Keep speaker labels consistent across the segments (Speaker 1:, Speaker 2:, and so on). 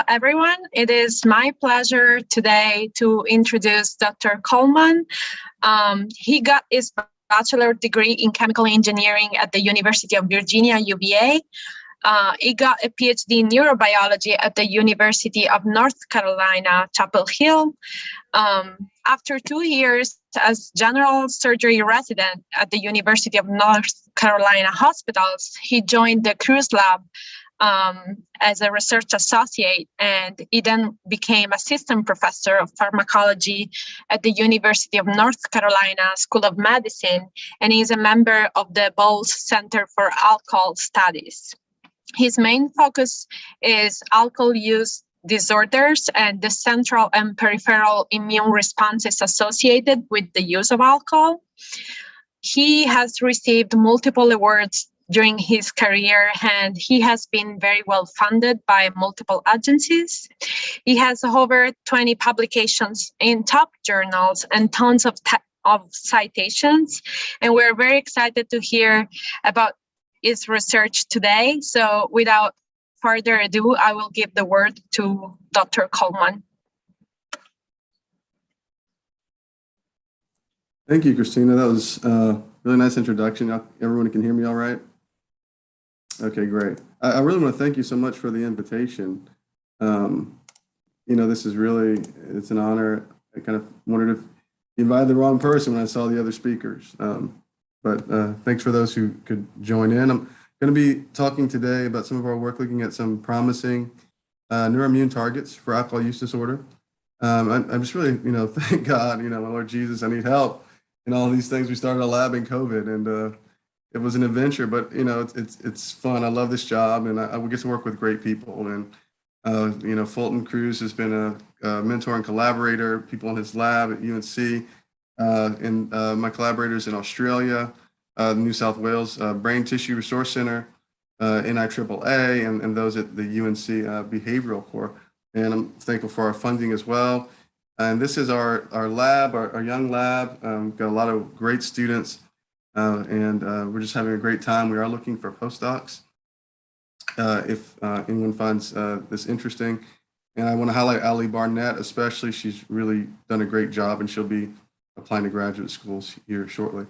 Speaker 1: everyone. It is my pleasure today to introduce Dr. Coleman. He got his bachelor degree in chemical engineering at the University of Virginia, UVA. He got a PhD in neurobiology at the University of North Carolina, Chapel Hill. After 2 years as general surgery resident at the University of North Carolina Hospitals, he joined the Cruise Lab as a research associate, and he then became assistant professor of pharmacology at the University of North Carolina School of Medicine, and he is a member of the Bowles Center for Alcohol Studies. His main focus is alcohol use disorders and the central and peripheral immune responses associated with the use of alcohol. He has received multiple awards during his career, and he has been very well funded by multiple agencies. He has over 20 publications in top journals and tons of citations, and we're very excited to hear about his research today. So without further ado, I will give the word to Dr. Coleman.
Speaker 2: Thank you, Christina. That was a really nice introduction. Everyone can hear me all right? Okay, great. I really want to thank you so much for the invitation. This is really, it's an honor. I kind of wondered if you invited the wrong person when I saw the other speakers. But thanks for those who could join in. I'm going to be talking today about some of our work looking at some promising neuroimmune targets for alcohol use disorder. I'm just really, thank God, my Lord Jesus, I need help in all these things. We started a lab in COVID, and it was an adventure, but it's fun. I love this job, and I get to work with great people. And Fulton Cruz has been a mentor and collaborator, people in his lab at UNC, and my collaborators in Australia, New South Wales Brain Tissue Resource Center, NIAAA, and those at the UNC Behavioral Core. And I'm thankful for our funding as well. And this is our lab, our young lab. Got a lot of great students. And we're just having a great time. We are looking for postdocs if anyone finds this interesting. And I want to highlight Ali Barnett, especially. She's really done a great job, and she'll be applying to graduate schools here shortly.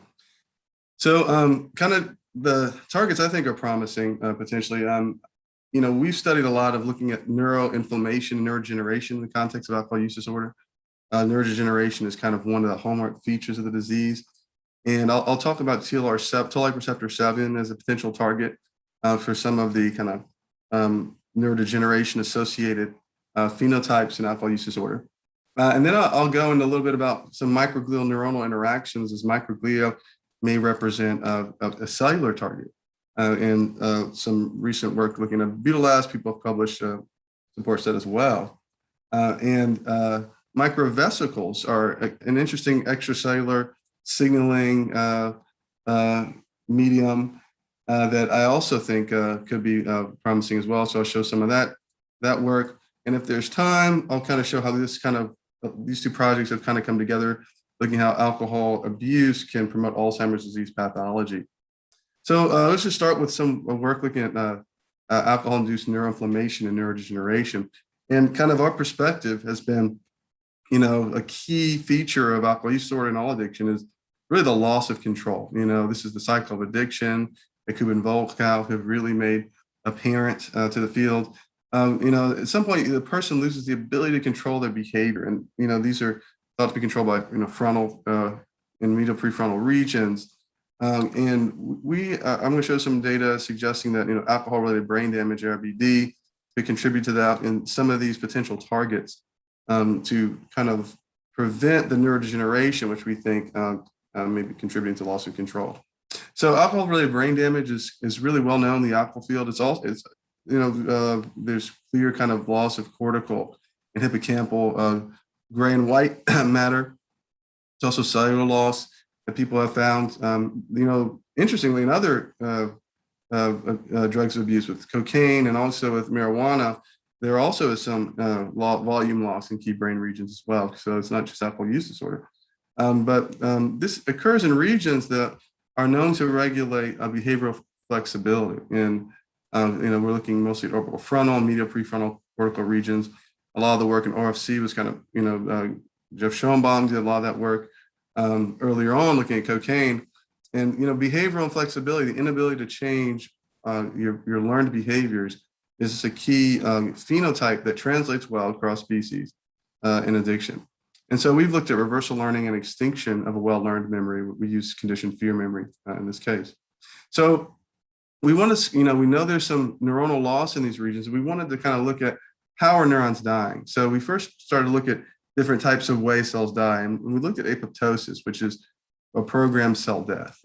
Speaker 2: So kind of the targets I think are promising potentially. We've studied a lot of looking at neuroinflammation and neurodegeneration in the context of alcohol use disorder. Neurodegeneration is kind of one of the hallmark features of the disease. And I'll talk about TLR7, toll-like receptor 7 as a potential target for some of the kind of neurodegeneration associated phenotypes in alcohol use disorder. And then I'll go into a little bit about some microglial neuronal interactions, as microglia may represent a cellular target. And some recent work looking at butylase, people have published supports that as well. And microvesicles are an interesting extracellular signaling medium that I also think could be promising as well. So I'll show some of that work. And if there's time, I'll kind of show how these two projects have kind of come together, looking how alcohol abuse can promote Alzheimer's disease pathology. So let's just start with some work looking at alcohol-induced neuroinflammation and neurodegeneration. And kind of our perspective has been, a key feature of alcohol use disorder and all addiction is really the loss of control. This is the cycle of addiction that Volkow have really made apparent to the field. At some point, the person loses the ability to control their behavior. And, these are thought to be controlled by, frontal and medial prefrontal regions. And I'm going to show some data suggesting that, alcohol-related brain damage, ARBD, could contribute to that in some of these potential targets to kind of prevent the neurodegeneration, which we think may be contributing to loss of control. So alcohol-related brain damage is really well known in the alcohol field. There's clear kind of loss of cortical and hippocampal gray and white matter. It's also cellular loss that people have found. Interestingly, in other drugs of abuse with cocaine and also with marijuana, there also is some volume loss in key brain regions as well. So it's not just alcohol use disorder. But this occurs in regions that are known to regulate behavioral flexibility. And We're looking mostly at orbital frontal, medial prefrontal cortical regions. A lot of the work in OFC was kind of, Jeff Schoenbaum did a lot of that work earlier on, looking at cocaine. And, behavioral inflexibility, the inability to change your learned behaviors, is a key phenotype that translates well across species in addiction. And so we've looked at reversal learning and extinction of a well-learned memory. We use conditioned fear memory in this case. So we want to, we know there's some neuronal loss in these regions. We wanted to kind of look at how are neurons dying. So we first started to look at different types of ways cells die. And we looked at apoptosis, which is a programmed cell death.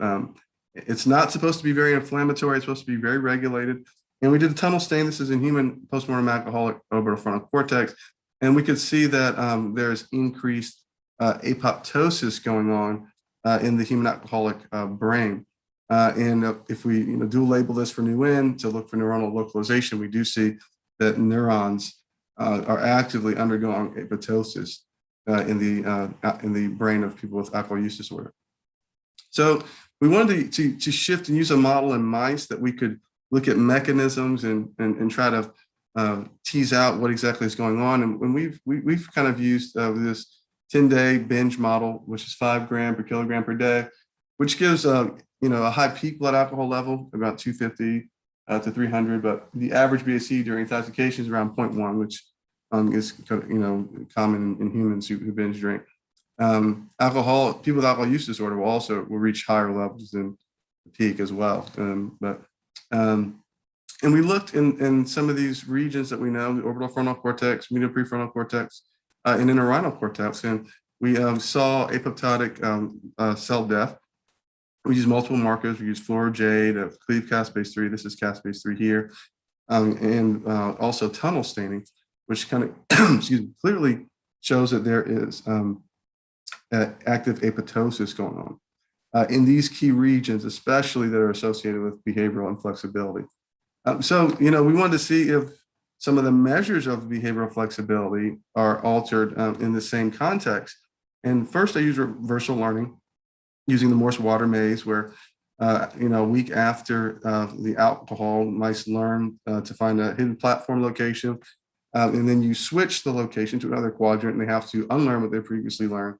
Speaker 2: It's not supposed to be very inflammatory. It's supposed to be very regulated. And we did a tunnel stain. This is in human postmortem alcoholic orbital frontal cortex. And we could see that there's increased apoptosis going on in the human alcoholic brain. And if we do label this for NEWN to look for neuronal localization, we do see that neurons are actively undergoing apoptosis in the brain of people with alcohol use disorder. So we wanted to shift and use a model in mice that we could look at mechanisms and try to tease out what exactly is going on. And we've kind of used this 10-day binge model, which is 5 grams per kilogram per day, which gives a high peak blood alcohol level, about 250 to 300, but the average BAC during intoxication is around 0.1, which is common in humans who binge drink. People with alcohol use disorder will reach higher levels than the peak as well. And we looked in some of these regions that we know, the orbital frontal cortex, medial prefrontal cortex, and entorhinal cortex, and we saw apoptotic cell death. We use multiple markers. We use fluoro jade, cleave caspase 3. This is caspase 3 here, and also tunnel staining, which kind of clearly shows that there is active apoptosis going on in these key regions, especially that are associated with behavioral inflexibility. So, we wanted to see if some of the measures of behavioral flexibility are altered in the same context. And first, I use reversal learning using the Morse-Water maze, where, a week after the alcohol, mice learn to find a hidden platform location. And then you switch the location to another quadrant, and they have to unlearn what they previously learned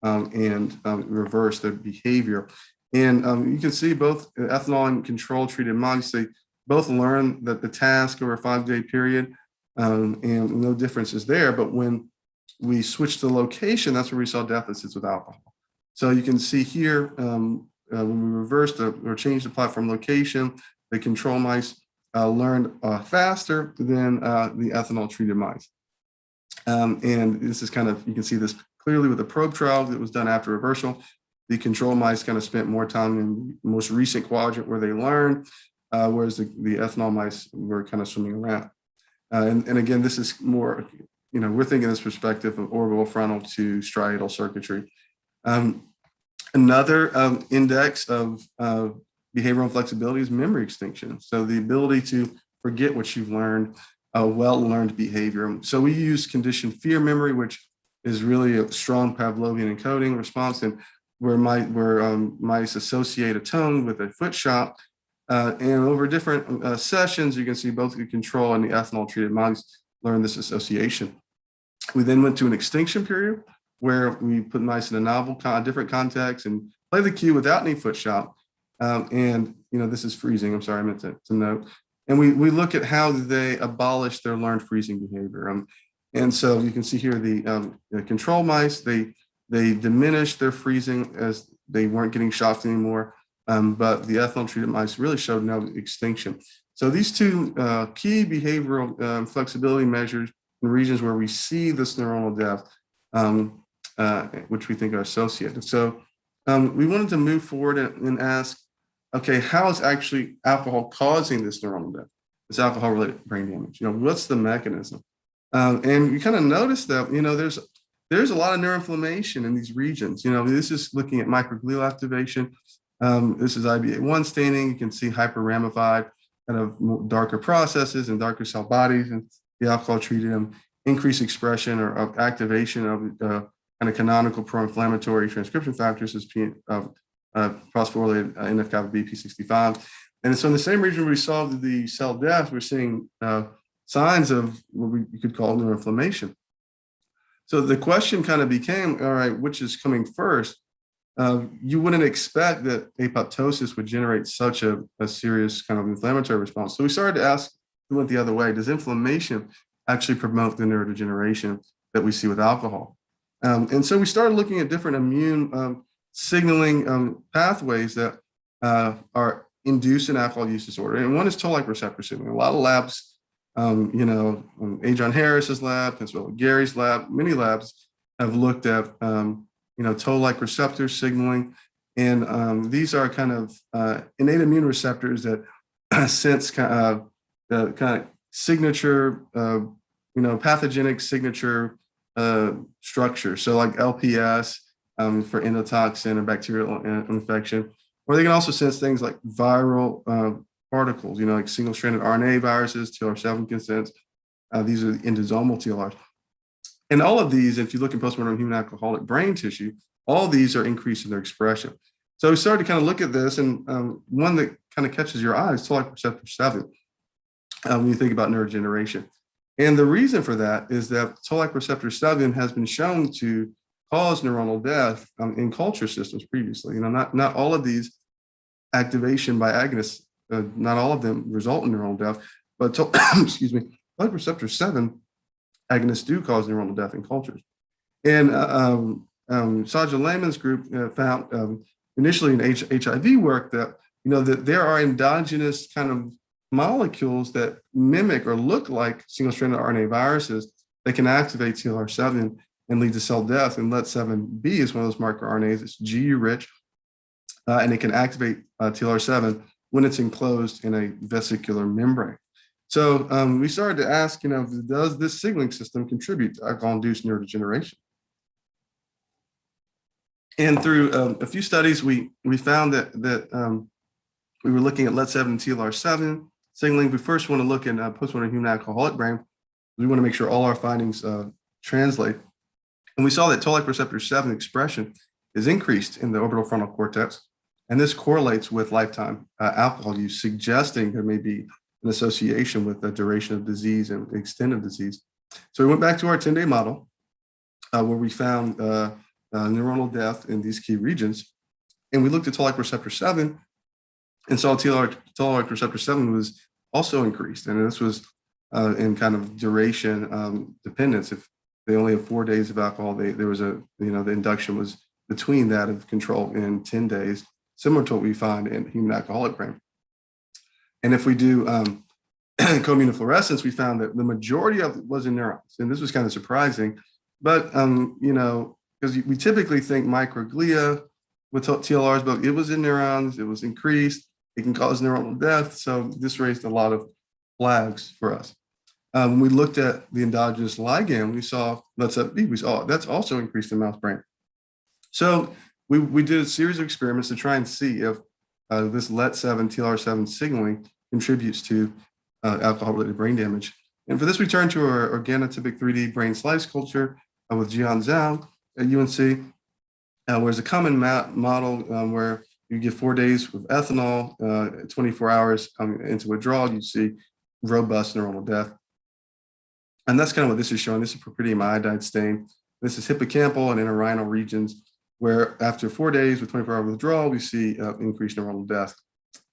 Speaker 2: and reverse their behavior. And you can see both ethanol and control treated mice, they both learn that the task over a 5-day period, and no difference is there. But when we switch the location, that's where we saw deficits with alcohol. So you can see here, when we reversed or changed the platform location, the control mice learned faster than the ethanol treated mice. And this is you can see this clearly with the probe trial that was done after reversal. The control mice kind of spent more time in the most recent quadrant where they learned, whereas the ethanol mice were kind of swimming around. And again, this is more, we're thinking this perspective of orbital frontal to striatal circuitry. Another index of behavioral inflexibility is memory extinction. So the ability to forget what you've learned, well-learned behavior. So we use conditioned fear memory, which is really a strong Pavlovian encoding response, and where mice associate a tone with a foot shot. And over different sessions, you can see both the control and the ethanol treated mice learn this association. We then went to an extinction period where we put mice in a novel, different context and play the cue without any foot shot. And this is freezing. I'm sorry, I meant to note. And we look at how they abolish their learned freezing behavior. And so you can see here the control mice, they diminished their freezing as they weren't getting shocked anymore. But the ethanol treated mice really showed no extinction. So these two key behavioral flexibility measures in regions where we see this neuronal death, which we think are associated. So we wanted to move forward and ask, okay, how is actually alcohol causing this neuronal death, this alcohol-related brain damage? What's the mechanism? And you kind of notice that, there's a lot of neuroinflammation in these regions. This is looking at microglial activation. This is IBA1 staining. You can see hyper-ramified, kind of darker processes and darker cell bodies, and the alcohol treated them. Increased expression or of activation of kind of canonical pro-inflammatory transcription factors as phosphorylated NF-kappa B, P65. And so in the same region we saw the cell death, we're seeing signs of what we could call neuroinflammation. So the question kind of became, all right, which is coming first? You wouldn't expect that apoptosis would generate such a serious kind of inflammatory response. So we started to ask, we went the other way, does inflammation actually promote the neurodegeneration that we see with alcohol? And so we started looking at different immune signaling pathways that are induced in alcohol use disorder. And one is toll-like receptor signaling. A lot of labs, Adrian Harris's lab, as well as Gary's lab, many labs have looked at toll-like receptor signaling. And these are kind of innate immune receptors that sense kind of signature, pathogenic signature structure. So like LPS for endotoxin or bacterial infection, or they can also sense things like viral particles, like single-stranded RNA viruses, TLR7 can sense. These are the endosomal TLRs. And all of these, if you look in postmortem human alcoholic brain tissue, all these are increasing their expression. So we started to kind of look at this, and one that kind of catches your eye is toll-like receptor 7 when you think about neurodegeneration. And the reason for that is that toll-like receptor 7 has been shown to cause neuronal death in culture systems previously. Not all of these activation by agonists, not all of them result in neuronal death, but toll-like receptor 7 agonists do cause neuronal death in cultures. And Sajid Lehman's group found initially in HIV work that that there are endogenous kind of molecules that mimic or look like single-stranded RNA viruses that can activate TLR7 and lead to cell death. And LET7B is one of those microRNAs. It's GU-rich, and it can activate TLR7 when it's enclosed in a vesicular membrane. So we started to ask, does this signaling system contribute to alcohol-induced neurodegeneration? And through a few studies, we found that we were looking at LET7 and TLR7 signaling. We first want to look in postmortem human alcoholic brain. We want to make sure all our findings translate. And we saw that toll-like receptor 7 expression is increased in the orbital frontal cortex. And this correlates with lifetime alcohol use, suggesting there may be an association with the duration of disease and extent of disease. So we went back to our 10-day model where we found neuronal death in these key regions. And we looked at toll-like receptor 7 and saw toll-like receptor 7 was also increased. And this was in kind of duration dependence. If they only have 4 days of alcohol, there was the induction was between that of control in 10 days, similar to what we find in human alcoholic brain. And if we do co-immunofluorescence, we found that the majority of it was in neurons. And this was kind of surprising, but, because we typically think microglia with TLRs, but it was in neurons, it was increased, it can cause neuronal death. So this raised a lot of flags for us. When we looked at the endogenous ligand, we saw that's also increased in mouse brain. So we did a series of experiments to try and see if this LET7, TLR7 signaling contributes to alcohol-related brain damage. And for this, we turned to our organotypic 3D brain slice culture with Jian Zhao at UNC, where there's a common model where you give 4 days with ethanol, 24 hours into withdrawal, you see robust neuronal death. And that's kind of what this is showing. This is propydium iodide stain. This is hippocampal and interrhinal regions, where after 4 days with 24-hour withdrawal, we see increased neuronal death.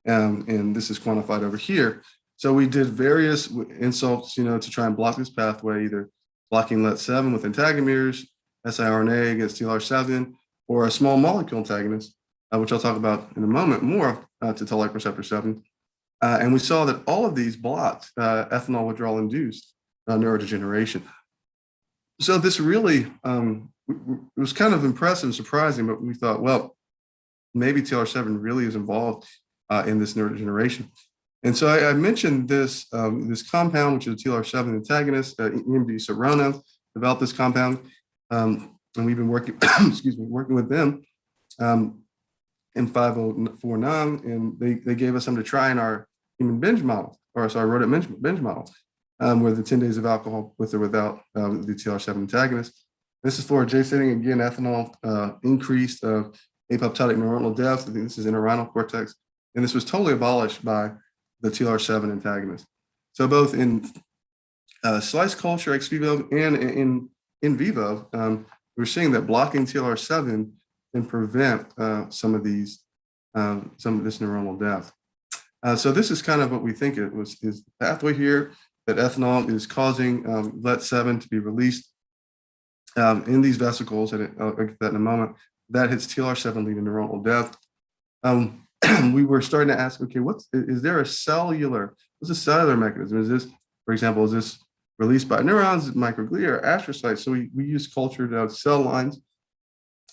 Speaker 2: And this is quantified over here. So we did various insults, to try and block this pathway, either blocking LET7 with antagomeres, siRNA against TLR7, or a small molecule antagonist, which I'll talk about in a moment more, to toll-like receptor 7. And we saw that all of these blocked ethanol withdrawal-induced neurodegeneration. So this really, it was kind of impressive and surprising, but we thought, well, maybe TLR7 really is involved in this neurodegeneration. And so I mentioned this compound, which is a TLR7 antagonist, EMD Serona, developed this compound. And we've been working, working with them in 5049, and they gave us some to try in our human binge model, rodent binge model, where the 10 days of alcohol with or without the TLR7 antagonist. This is for J-setting, again, ethanol, increased apoptotic neuronal death. I think this is interrhinal cortex. And this was totally abolished by the TLR7 antagonist. So both in slice culture, ex vivo, and in vivo, we're seeing that blocking TLR7 can prevent some of this neuronal death. So this is kind of what we think is the pathway here, that ethanol is causing LET7 to be released in these vesicles, and I'll get that in a moment. That hits TLR7, leading to neuronal death. We were starting to ask, okay, is there a cellular mechanism? Is this, for example, is this released by neurons, microglia, or astrocytes? So we used cultured cell lines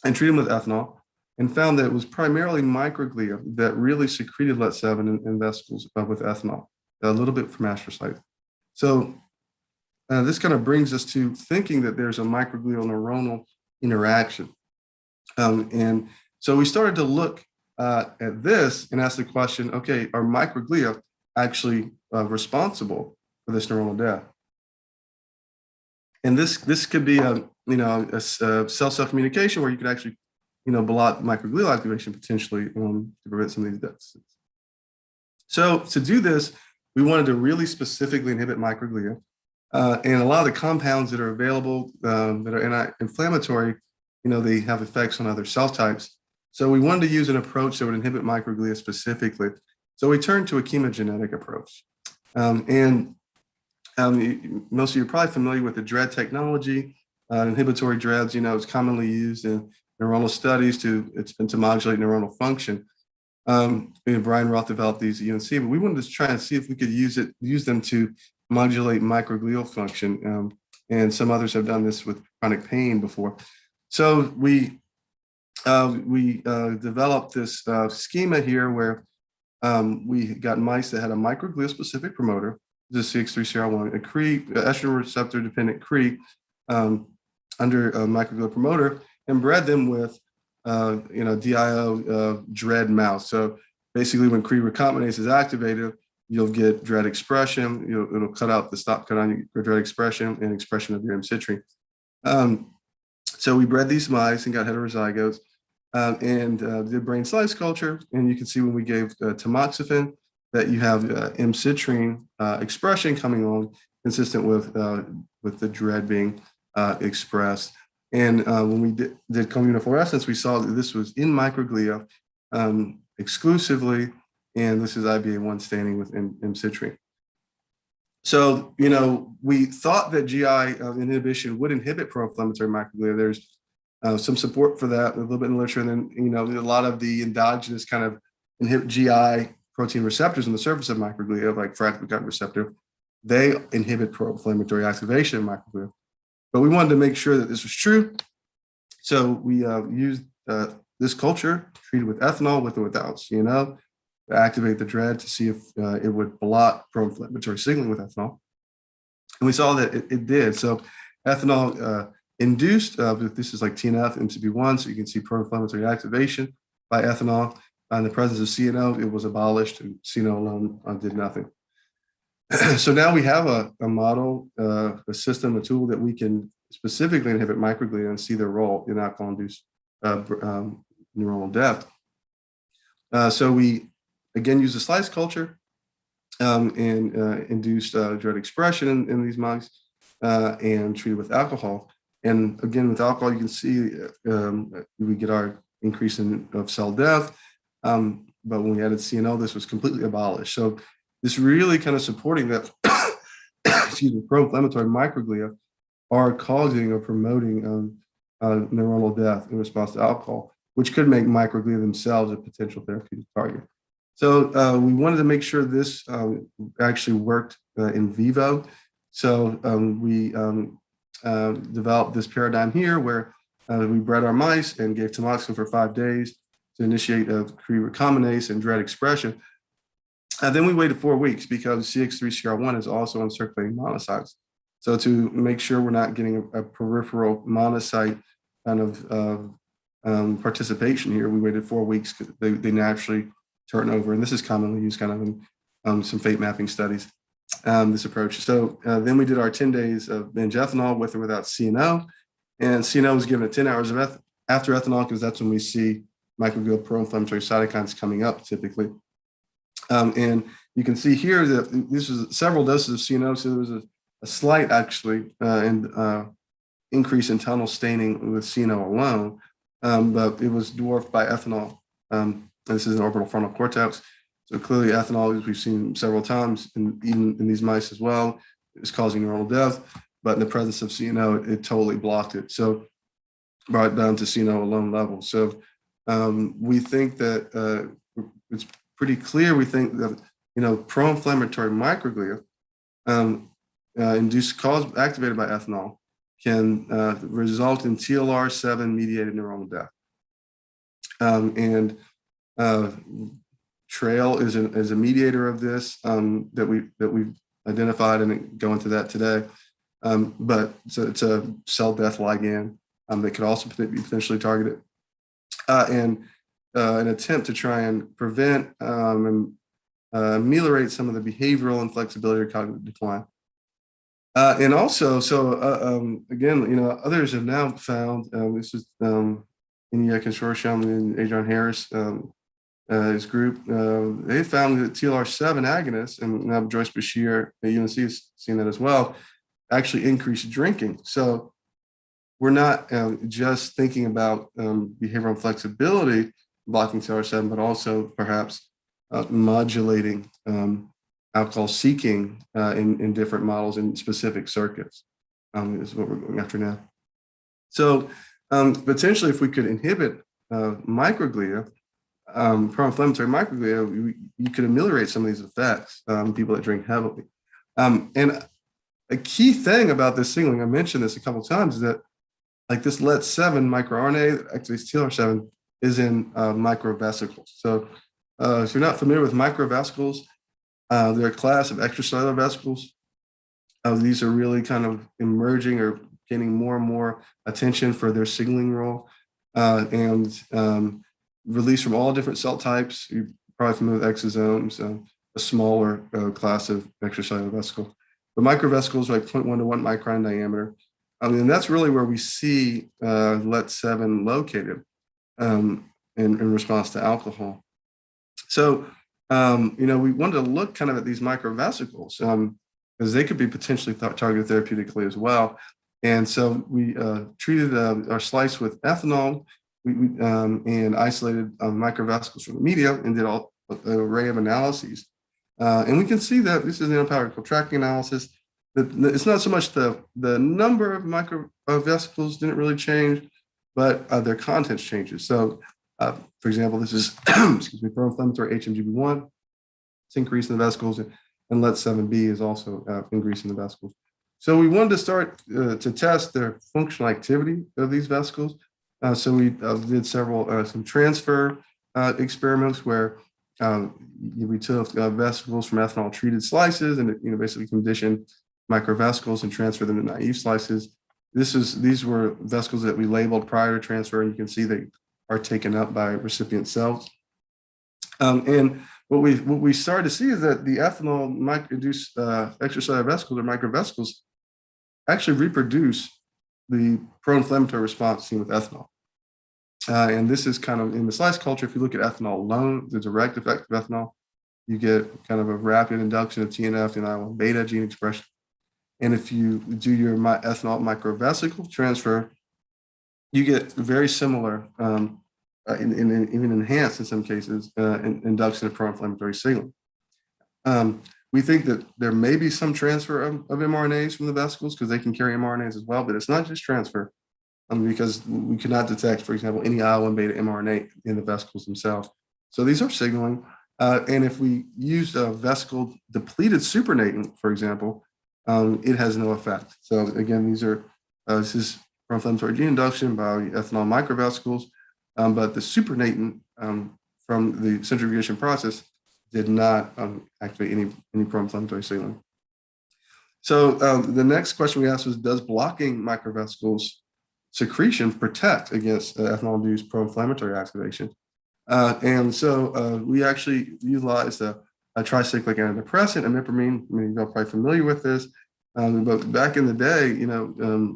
Speaker 2: and treated them with ethanol, and found that it was primarily microglia that really secreted LET7 in vesicles with ethanol, a little bit from astrocytes. So this kind of brings us to thinking that there's a microglial neuronal interaction. And so we started to look at this and ask the question, okay, are microglia actually responsible for this neuronal death? And this could be a cell-cell communication where you could actually block microglial activation potentially to prevent some of these deaths. So to do this, we wanted to really specifically inhibit microglia. And a lot of the compounds that are available that are anti-inflammatory, they have effects on other cell types. So we wanted to use an approach that would inhibit microglia specifically. So we turned to a chemogenetic approach. Most of you are probably familiar with the GiDREADD technology. Inhibitory DREADDs, it's commonly used in neuronal studies to modulate neuronal function. Brian Roth developed these at UNC, but we wanted to try and see if we could use them to modulate microglial function. And some others have done this with chronic pain before. So we developed this schema here where we got mice that had a microglial specific promoter, the CX3CR1, a estrogen receptor dependent CRE under a microglial promoter, and bred them with DIO GiDREADD mouse. So basically, when CRE recombinase is activated, you'll get GiDREADD expression. It'll cut out the stop cut on your GiDREADD expression and expression of your M-citrine. So we bred these mice and got heterozygotes and did brain slice culture. And you can see when we gave tamoxifen that you have M-citrine expression coming on, consistent with the GiDREADD being expressed. And when we did chromatofluorescence, we saw that this was in microglia exclusively, and this is IBA1 staining with M-citrine. So, we thought that GI inhibition would inhibit pro-inflammatory microglia. There's some support for that, a little bit in the literature, and then, a lot of the endogenous kind of inhibit GI protein receptors on the surface of microglia, like fragment receptor, they inhibit pro-inflammatory activation of microglia. But we wanted to make sure that this was true. So we used this culture treated with ethanol, with or without CNO, to activate the GiDREADD to see if it would block pro-inflammatory signaling with ethanol. And we saw that it did. So ethanol induced, this is like TNF, MCP1, so you can see pro-inflammatory activation by ethanol. In the presence of CNO, it was abolished, and CNO alone did nothing. So now we have a model, a system, a tool that we can specifically inhibit microglia and see their role in alcohol-induced neuronal death. So we, again, use the slice culture and induced GiDREADD expression in these mice and treated with alcohol. And again, with alcohol, you can see we get our increase of cell death. But when we added CNO, this was completely abolished. So this really kind of supporting that, pro-inflammatory microglia are causing or promoting neuronal death in response to alcohol, which could make microglia themselves a potential therapeutic target. So we wanted to make sure this actually worked in vivo. So we developed this paradigm here where we bred our mice and gave tamoxifen for 5 days to initiate a CRE recombinase and GiDREADD expression. Then we waited 4 weeks because CX3CR1 is also on circulating monocytes. So to make sure we're not getting a peripheral monocyte kind of participation here, we waited 4 weeks because they naturally turn over. And this is commonly used kind of in some fate mapping studies, this approach. So then we did our 10 days of binge ethanol with or without CNO. And CNO was given at 10 hours of after ethanol because that's when we see microglial pro-inflammatory cytokines coming up typically. And you can see here that this was several doses of CNO, so there was a slight actually increase in tunnel staining with CNO alone, but it was dwarfed by ethanol. This is an orbital frontal cortex. So clearly ethanol, as we've seen several times, even in these mice as well, is causing neuronal death, but in the presence of CNO, it totally blocked it. So brought it down to CNO alone level. So we think that it's pretty clear, we think that, pro-inflammatory microglia activated by ethanol can result in TLR7 mediated neuronal death. Trail is a mediator of this that we've identified, and go into that today. But it's a cell death ligand that could also be potentially targeted, and an attempt to try and prevent and ameliorate some of the behavioral and flexibility or cognitive decline. And also, again, others have now found, this is in the consortium and Adrian Harris, his group, they found that TLR7 agonists, and now Joyce Bashir at UNC has seen that as well, actually increase drinking. So we're not just thinking about behavioral flexibility blocking TLR7, but also perhaps modulating alcohol seeking in different models in specific circuits is what we're going after now. So potentially, if we could inhibit microglia, pro-inflammatory microglia, you could ameliorate some of these effects in people that drink heavily. And a key thing about this signaling, I mentioned this a couple of times, is that like this LET7 microRNA that activates TLR7 is in microvesicles. So if you're not familiar with microvesicles, they're a class of extracellular vesicles. These are really kind of emerging or getting more and more attention for their signaling role, and released from all different cell types. You're probably familiar with exosomes, a smaller class of extracellular vesicle. But microvesicles are like 0.1 to 1 micron diameter. And that's really where we see LET7 located in response to alcohol. So, we wanted to look kind of at these microvesicles because they could be potentially targeted therapeutically as well. And so we treated our slice with ethanol and isolated microvesicles from the media and did an array of analyses. And we can see that this is an empirical tracking analysis. It's not so much the number of microvesicles didn't really change, but their contents changes. So, for example, this is pro-inflammatory HMGB1. It's increasing the vesicles, and LET7B is also increasing the vesicles. So we wanted to start to test their functional activity of these vesicles. So we did some transfer experiments where we took vesicles from ethanol treated slices and basically conditioned microvesicles and transferred them to naive slices. These were vesicles that we labeled prior to transfer, and you can see they are taken up by recipient cells. And what we started to see is that the ethanol-induced extracellular vesicles or microvesicles actually reproduce the pro-inflammatory response seen with ethanol. And this is kind of in the slice culture. If you look at ethanol alone, the direct effect of ethanol, you get kind of a rapid induction of TNF and IL-1 beta gene expression. And if you do your ethanol microvesicle transfer, you get very similar, even enhanced in some cases, induction of pro-inflammatory signaling. We think that there may be some transfer of mRNAs from the vesicles because they can carry mRNAs as well, but it's not just transfer because we cannot detect, for example, any IL-1 beta mRNA in the vesicles themselves. So these are signaling. And if we use a vesicle depleted supernatant, for example, it has no effect. So again, this is pro-inflammatory gene induction by ethanol microvesicles, but the supernatant from the centrifugation process did not activate any pro-inflammatory signaling. So the next question we asked was, does blocking microvesicles secretion protect against ethanol-induced pro-inflammatory activation? And so we actually utilized a tricyclic antidepressant, Imipramine. I mean, you're probably familiar with this. But back in the day,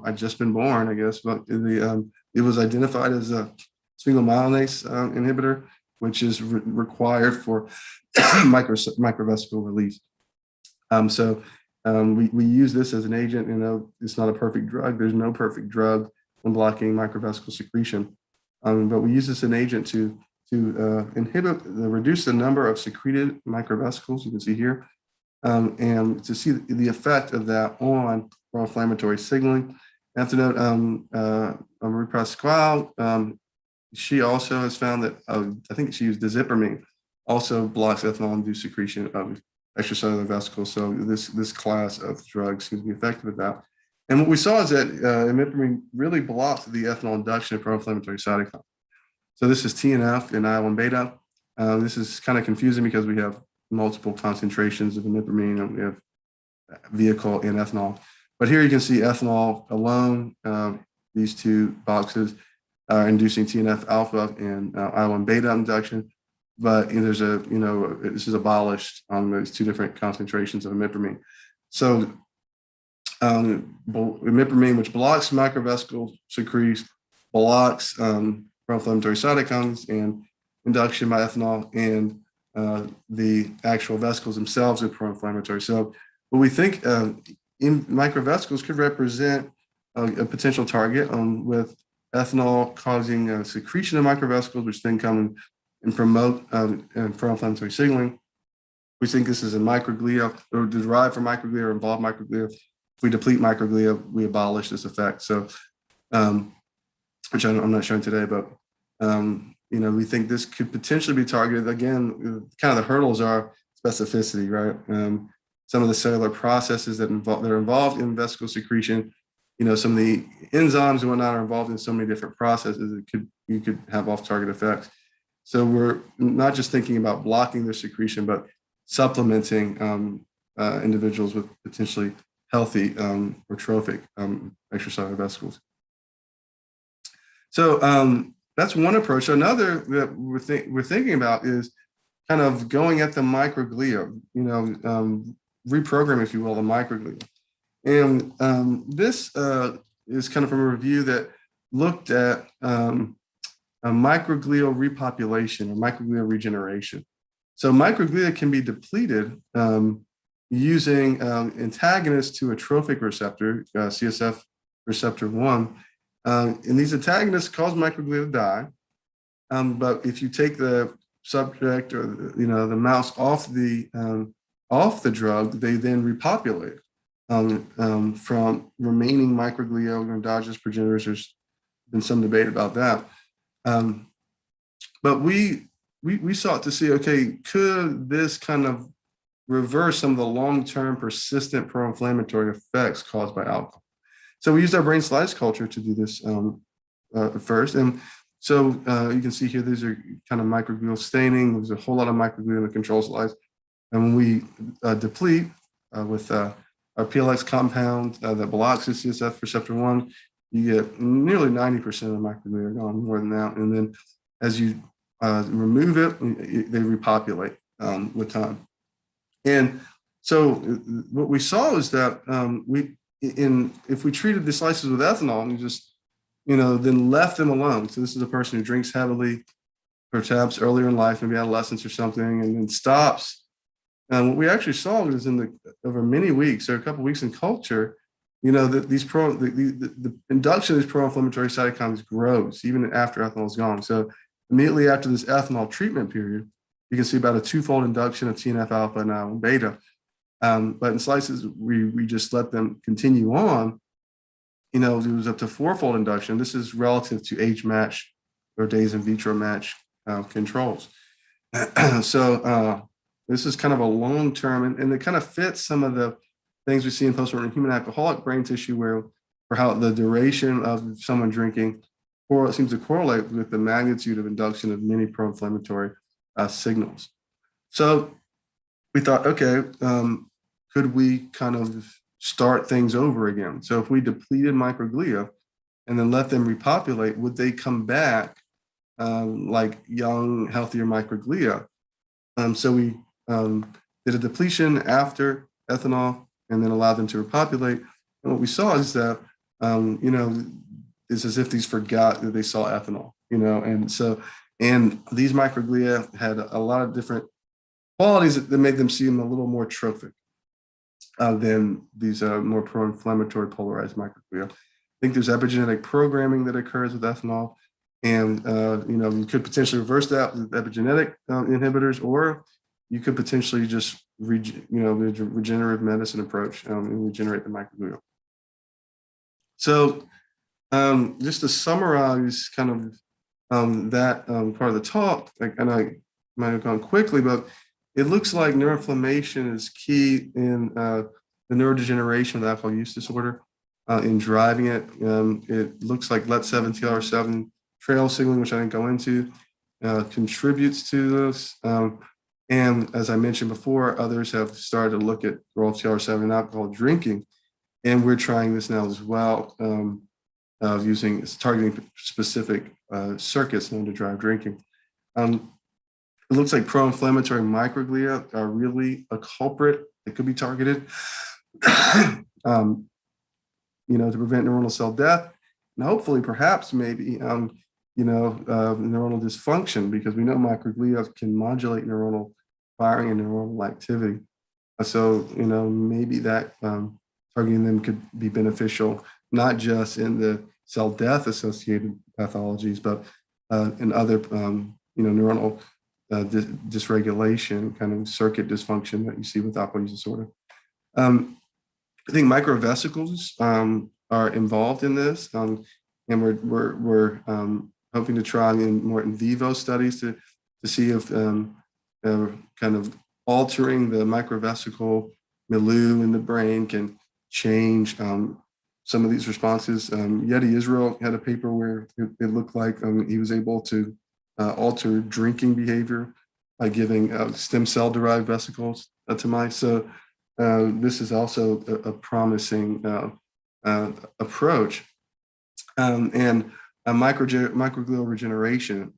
Speaker 2: I'd just been born, I guess, but it was identified as a sphingomyelinase inhibitor, which is required for microvesicle release. We use this as an agent. It's not a perfect drug. There's no perfect drug in blocking microvesicle secretion, but we use this as an agent to reduce the number of secreted microvesicles, you can see here, and to see the effect of that on proinflammatory signaling. I have to note, Marie Pasquale, she also has found that, I think she used Imipramine, also blocks ethanol-induced secretion of extracellular vesicles. So this class of drugs seems to be effective at that. And what we saw is that Imipramine really blocks the ethanol induction of proinflammatory cytokines. So this is TNF and IL-1 beta. This is kind of confusing because we have multiple concentrations of Imipramine, and we have vehicle and ethanol. But here you can see ethanol alone, these two boxes are inducing TNF alpha and IL-1 beta induction. But there's this is abolished on those two different concentrations of Imipramine. So Imipramine, which blocks microvesicle secretion, blocks proinflammatory cytokines and induction by ethanol, and the actual vesicles themselves are proinflammatory. So what we think in microvesicles could represent a potential target with ethanol causing secretion of microvesicles, which then come and promote proinflammatory signaling. We think this is a microglia, or derived from microglia or involved microglia. If we deplete microglia, we abolish this effect. So, which I'm not showing today, but we think this could potentially be targeted. Again, kind of the hurdles are specificity, right? Some of the cellular processes that are involved in vesicle secretion, some of the enzymes and whatnot are involved in so many different processes. You could have off-target effects. So we're not just thinking about blocking their secretion, but supplementing individuals with potentially healthy or trophic extracellular vesicles. So that's one approach. So another that we're thinking about is kind of going at the microglia, reprogram, if you will, the microglia. And this is kind of from a review that looked at a microglial repopulation or microglial regeneration. So microglia can be depleted using antagonists to a trophic receptor, CSF receptor 1. And these antagonists cause microglia to die. But if you take the subject or the mouse off the drug, they then repopulate from remaining microglia or endogenous progenitors. There's been some debate about that. But we sought to see, okay, could this kind of reverse some of the long-term persistent pro-inflammatory effects caused by alcohol? So we used our brain slice culture to do this first. And so you can see here, these are kind of microglial staining. There's a whole lot of microglia in the control slice. And when we deplete with our PLX compound that blocks the CSF receptor 1, you get nearly 90% of the microglia are gone, more than that. And then as you remove it, they repopulate with time. And so what we saw is that if we treated the slices with ethanol and just, then left them alone. So this is a person who drinks heavily, perhaps earlier in life, maybe adolescence or something, and then stops. And what we actually saw is over many weeks, or a couple of weeks in culture, that the induction of these pro-inflammatory cytokines grows even after ethanol is gone. So immediately after this ethanol treatment period, you can see about a 2-fold induction of TNF alpha and IL-1 beta. But in slices, we just let them continue on. It was up to 4-fold induction. This is relative to age match or days in vitro match controls. So this is kind of a long-term, and it kind of fits some of the things we see in postmortem human alcoholic brain tissue, for how the duration of someone drinking seems to correlate with the magnitude of induction of many pro-inflammatory signals. So we thought, okay, could we kind of start things over again? So if we depleted microglia and then let them repopulate, would they come back like young, healthier microglia? So we did a depletion after ethanol and then allowed them to repopulate. And what we saw is that, it's as if these forgot that they saw ethanol, and so, And these microglia had a lot of different qualities that made them seem a little more trophic than these more pro-inflammatory polarized microglia. I think there's epigenetic programming that occurs with ethanol, and you could potentially reverse that with epigenetic inhibitors, or you could potentially just the regenerative medicine approach and regenerate the microglia. So just to summarize kind of that part of the talk, and I might have gone quickly, but it looks like neuroinflammation is key in the neurodegeneration of alcohol use disorder in driving it. It looks like LET7, TLR7 trail signaling, which I didn't go into, contributes to this. And as I mentioned before, others have started to look at role of TLR7 in alcohol drinking. And we're trying this now as well, targeting specific circuits known to drive drinking. It looks like pro-inflammatory microglia are really a culprit that could be targeted, to prevent neuronal cell death, and hopefully, perhaps, maybe, neuronal dysfunction, because we know microglia can modulate neuronal firing and neuronal activity. So, maybe that targeting them could be beneficial, not just in the cell death associated pathologies, but in other, neuronal dysregulation, kind of circuit dysfunction that you see with alcohol use disorder. I think microvesicles are involved in this, and we're hoping to try more in vivo studies to see if kind of altering the microvesicle milieu in the brain can change some of these responses. Yeti Israel had a paper where it looked like he was able to alter drinking behavior by giving stem cell derived vesicles to mice. So this is also a promising approach. And microglial regeneration.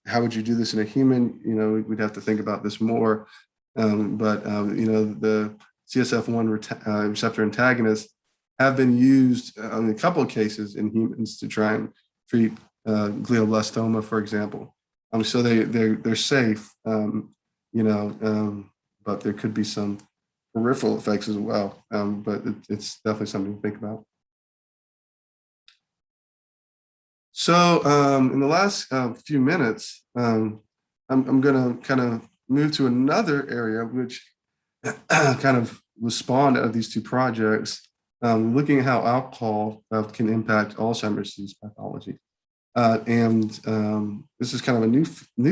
Speaker 2: How would you do this in a human? We'd have to think about this more. But the CSF1 receptor antagonists have been used in a couple of cases in humans to try and treat glioblastoma, for example. So they're safe, but there could be some peripheral effects as well. But it's definitely something to think about. So in the last few minutes, I'm going to kind of move to another area which kind of was spawned out of these two projects, looking at how alcohol can impact Alzheimer's disease pathology. And this is kind of a new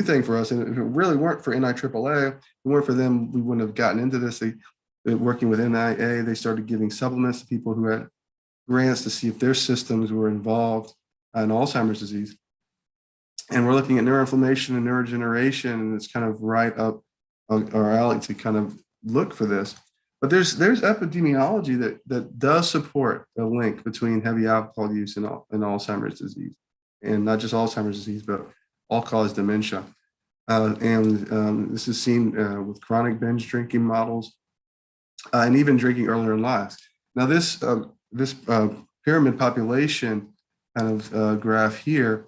Speaker 2: thing for us. And if it really weren't for NIAAA, if it weren't for them, we wouldn't have gotten into this. They're working with NIA, they started giving supplements to people who had grants to see if their systems were involved in Alzheimer's disease. And we're looking at neuroinflammation and neurodegeneration, and it's kind of right up our alley to kind of look for this. But there's epidemiology that does support a link between heavy alcohol use and Alzheimer's disease, and not just Alzheimer's disease, but all-cause dementia. And this is seen with chronic binge drinking models, and even drinking earlier in life. Now, this pyramid population kind of graph here.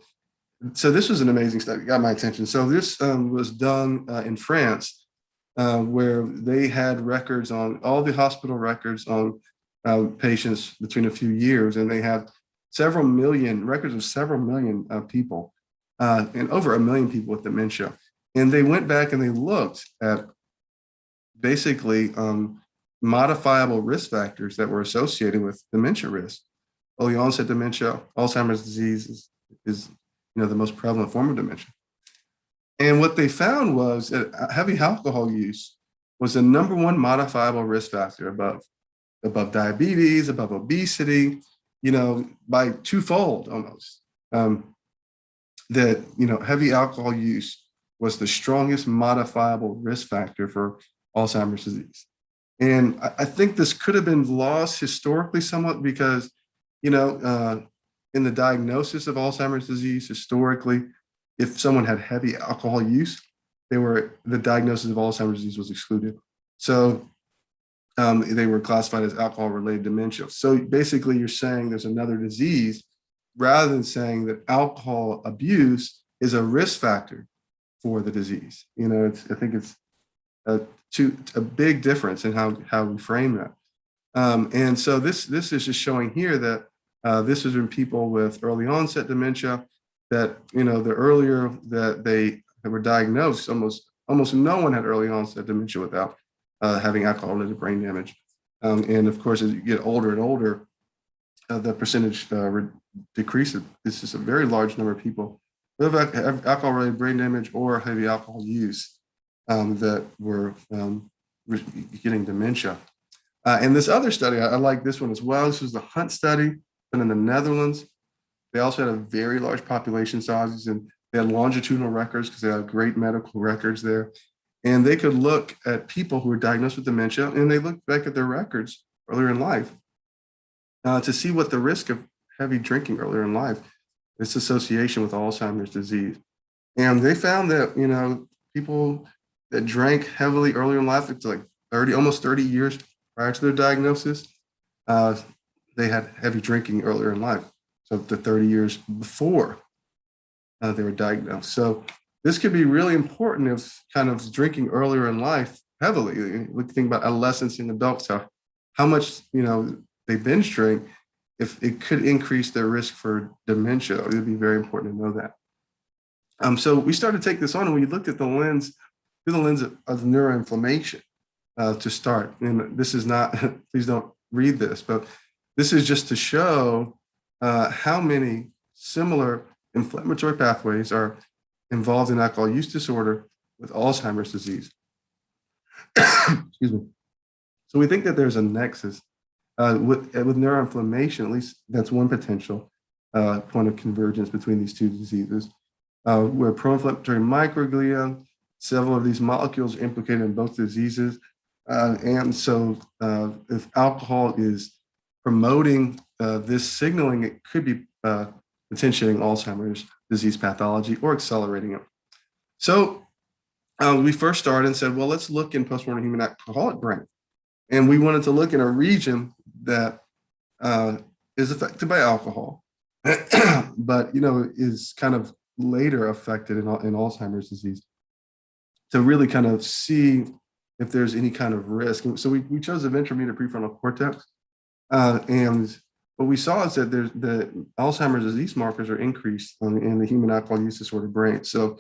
Speaker 2: So this was an amazing study, got my attention. So this was done in France, where they had records on all the hospital records on patients between a few years, and they have several million records of several million people, and over 1 million people with dementia. And they went back and they looked at basically modifiable risk factors that were associated with dementia risk. Early onset dementia, Alzheimer's disease is the most prevalent form of dementia. And what they found was that heavy alcohol use was the #1 modifiable risk factor above diabetes, above obesity, by twofold almost. That heavy alcohol use was the strongest modifiable risk factor for Alzheimer's disease. And I think this could have been lost historically somewhat because, in the diagnosis of Alzheimer's disease, historically, if someone had heavy alcohol use, the diagnosis of Alzheimer's disease was excluded. So they were classified as alcohol-related dementia. So basically, you're saying there's another disease rather than saying that alcohol abuse is a risk factor for the disease. You know, I think it's a big difference in how we frame that. And so this is just showing here that this is in people with early onset dementia, that, you know, the earlier that they were diagnosed, almost no one had early onset dementia without having alcohol-related brain damage. And of course, as you get older and older, the percentage decreases. This is a very large number of people who have alcohol-related brain damage or heavy alcohol use that were getting dementia. And this other study, I like this one as well. This was the Hunt study done in the Netherlands. They also had a very large population sizes, and they had longitudinal records because they had great medical records there. And they could look at people who were diagnosed with dementia, and they looked back at their records earlier in life to see what the risk of heavy drinking earlier in life, its association with Alzheimer's disease. And they found that, you know, people that drank heavily earlier in life, it's like almost 30 years prior to their diagnosis, they had heavy drinking earlier in life. So up to 30 years before they were diagnosed. So this could be really important if kind of drinking earlier in life heavily. We think about adolescents and adults, how much, you know, they binge drink, if it could increase their risk for dementia. It would be very important to know that. So we started to take this on, and we looked at the lens, through the lens of neuroinflammation to start. And this is not, please don't read this, but this is just to show how many similar inflammatory pathways are involved in alcohol use disorder with Alzheimer's disease. Excuse me. So we think that there's a nexus with neuroinflammation. At least that's one potential point of convergence between these two diseases, where proinflammatory microglia, several of these molecules are implicated in both diseases. And so if alcohol is promoting this signaling, it could be potentiating Alzheimer's disease pathology or accelerating it. So we first started and said, well, let's look in postmortem human alcoholic brain. And we wanted to look in a region that is affected by alcohol, but, you know, is kind of later affected in Alzheimer's disease, to really kind of see if there's any kind of risk. And so we chose the ventromedial prefrontal cortex. And what we saw is that the Alzheimer's disease markers are increased in the human alcohol use disorder brain. So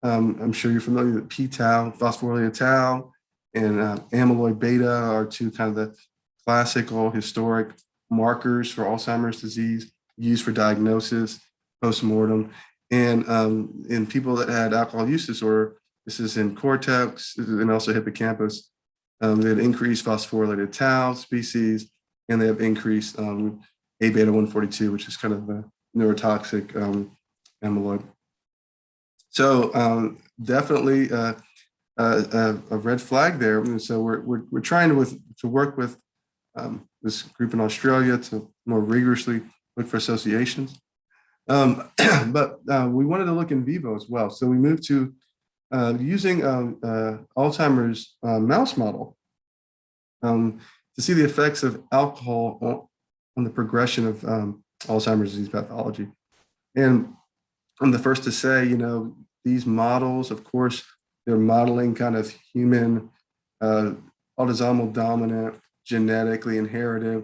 Speaker 2: I'm sure you're familiar with p-tau, phosphorylated tau, and amyloid beta are two kind of the classical historic markers for Alzheimer's disease used for diagnosis postmortem. And in people that had alcohol use disorder, this is in cortex and also hippocampus, they had increased phosphorylated tau species, and they have increased A beta 142, which is kind of a neurotoxic amyloid. So definitely a red flag there. And so we're trying to work with this group in Australia to more rigorously look for associations. But we wanted to look in vivo as well. So we moved to using Alzheimer's mouse model to see the effects of alcohol on the progression of Alzheimer's disease pathology. And I'm the first to say, you know, these models, of course, they're modeling kind of human autosomal dominant, genetically inherited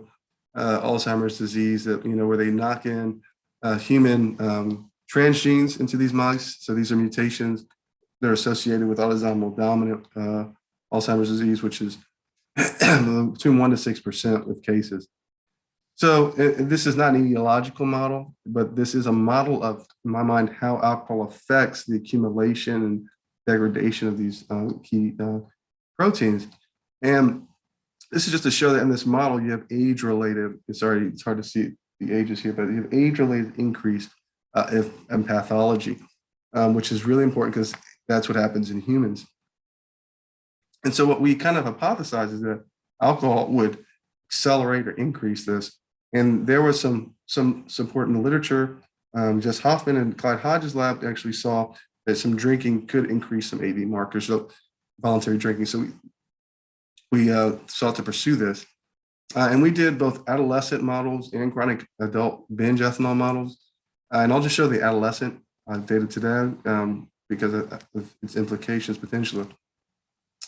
Speaker 2: Alzheimer's disease, that, you know, where they knock in human transgenes into these mice. So these are mutations that are associated with autosomal dominant Alzheimer's disease, which is between 1% to 6% of cases. So this is not an etiological model, but this is a model of, in my mind, how alcohol affects the accumulation and degradation of these key proteins. And this is just to show that in this model, you have age-related, it's hard to see the ages here, but you have age-related increase in pathology, which is really important because that's what happens in humans. And so what we kind of hypothesize is that alcohol would accelerate or increase this. And there was some support in the literature. Jess Hoffman and Clyde Hodges' lab actually saw that some drinking could increase some AD markers, so voluntary drinking. So we sought to pursue this. And we did both adolescent models and chronic adult binge ethanol models. And I'll just show the adolescent data today because of its implications potentially.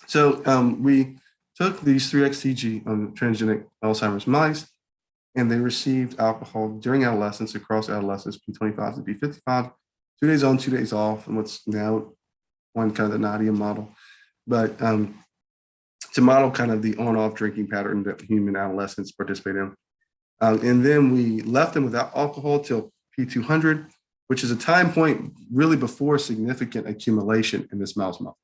Speaker 2: So we took these 3-XTG transgenic Alzheimer's mice, and they received alcohol during adolescence across adolescence, P25 to P55, 2 days on, 2 days off, and what's now one kind of the Nadia model. But to model kind of the on-off drinking pattern that human adolescents participate in. And then we left them without alcohol till P200, which is a time point really before significant accumulation in this mouse model.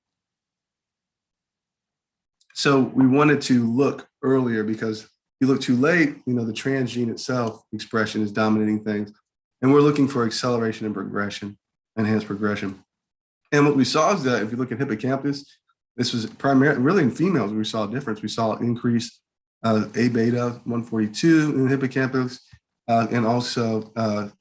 Speaker 2: So we wanted to look earlier because if you look too late, the transgene itself expression is dominating things. And we're looking for acceleration and progression, enhanced progression. And what we saw is that if you look at hippocampus, this was primarily really in females, we saw a difference. We saw an increase A-beta 142 in the hippocampus and also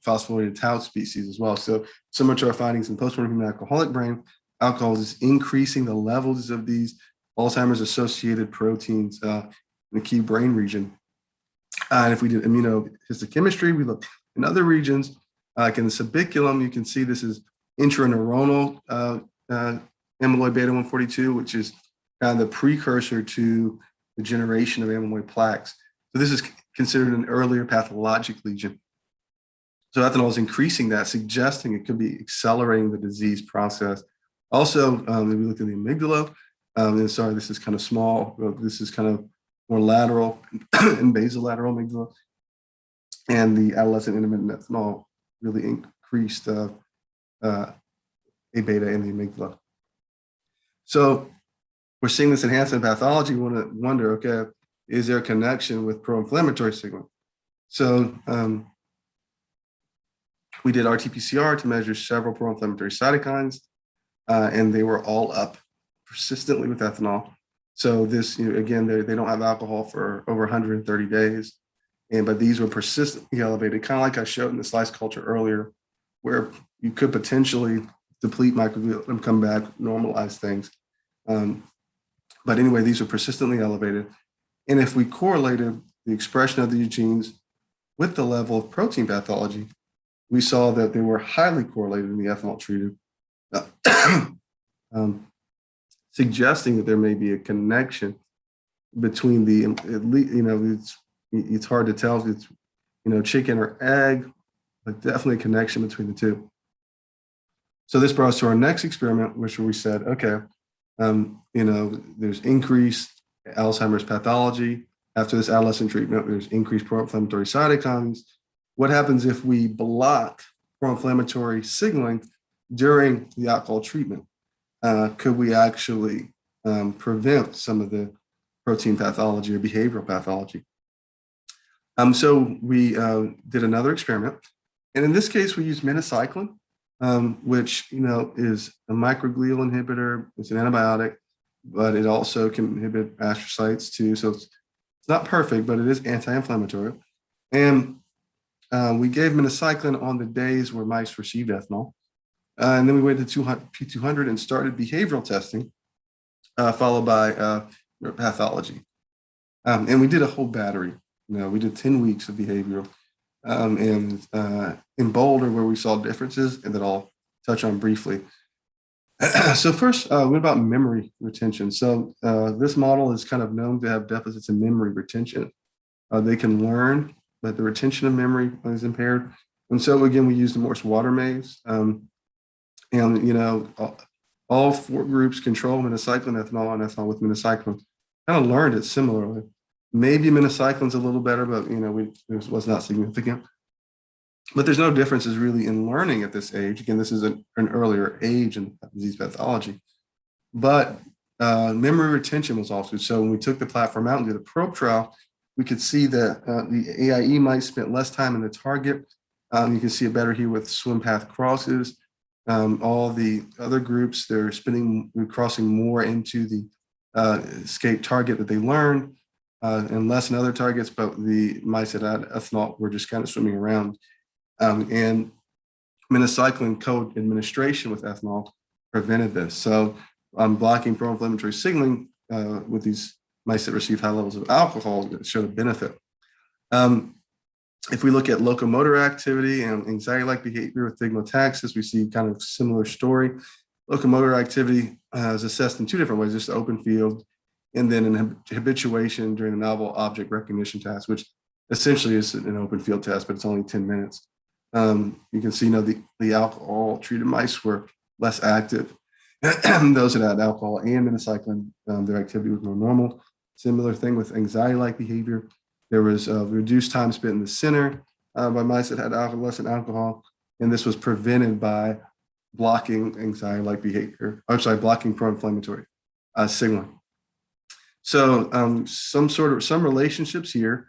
Speaker 2: phosphorylated tau species as well. So similar to our findings in postmortem human alcoholic brain, alcohol is increasing the levels of these Alzheimer's associated proteins in the key brain region. And if we did immunohistochemistry, we looked in other regions, like in the subiculum, you can see this is intraneuronal amyloid beta 142, which is kind of the precursor to the generation of amyloid plaques. So this is considered an earlier pathologic lesion. So ethanol is increasing that, suggesting it could be accelerating the disease process. Also, if we look at the amygdala, and sorry, this is kind of small. This is kind of more lateral and basolateral amygdala. And the adolescent intermittent ethanol really increased A-beta in the amygdala. So we're seeing this enhancement in pathology. We want to wonder, okay, is there a connection with pro-inflammatory signaling? So we did RT-PCR to measure several pro-inflammatory cytokines, and they were all up persistently with ethanol. So this, again, they don't have alcohol for over 130 days, but these were persistently elevated, kind of like I showed in the slice culture earlier, where you could potentially deplete microglial and come back, normalize things. But anyway, these were persistently elevated. And if we correlated the expression of these genes with the level of protein pathology, we saw that they were highly correlated in the ethanol treated, suggesting that there may be a connection between it's hard to tell if it's, chicken or egg, but definitely a connection between the two. So this brought us to our next experiment, which we said, okay, there's increased Alzheimer's pathology. After this adolescent treatment, there's increased pro-inflammatory cytokines. What happens if we block pro-inflammatory signaling during the alcohol treatment? Could we actually prevent some of the protein pathology or behavioral pathology? So we did another experiment. And in this case, we used minocycline, which is a microglial inhibitor. It's an antibiotic, but it also can inhibit astrocytes too. So it's not perfect, but it is anti-inflammatory. And we gave minocycline on the days where mice received ethanol. And then we waited to P200 and started behavioral testing, followed by pathology. And we did a whole battery. We did 10 weeks of behavioral. And in bold are where we saw differences, and that I'll touch on briefly. So first, what about memory retention? So this model is kind of known to have deficits in memory retention. They can learn, but the retention of memory is impaired. And so again, we used the Morse water maze. And all 4 groups, control, minocycline, ethanol, and ethanol with minocycline, kind of learned it similarly. Maybe minocycline's a little better, but it was not significant. But there's no differences really in learning at this age. Again, this is an earlier age in disease pathology. But memory retention was also. So when we took the platform out and did a probe trial, we could see that the AIE mice spent less time in the target. You can see it better here with swim path crosses. All the other groups, they're crossing more into the escape target that they learned. And less in other targets, but the mice that had ethanol were just kind of swimming around. And minocycline co-administration with ethanol prevented this. So blocking pro-inflammatory signaling with these mice that received high levels of alcohol showed a benefit. If we look at locomotor activity and anxiety-like behavior with thigmotaxis, we see kind of similar story. Locomotor activity is assessed in two different ways, just open field, and then an habituation during the novel object recognition task, which essentially is an open field test, but it's only 10 minutes. You can see, the alcohol-treated mice were less active. Those that had alcohol and minocycline, their activity was more normal. Similar thing with anxiety-like behavior. There was reduced time spent in the center by mice that had adolescent alcohol, and this was prevented by blocking anxiety-like behavior, blocking pro-inflammatory signaling. So some relationships here,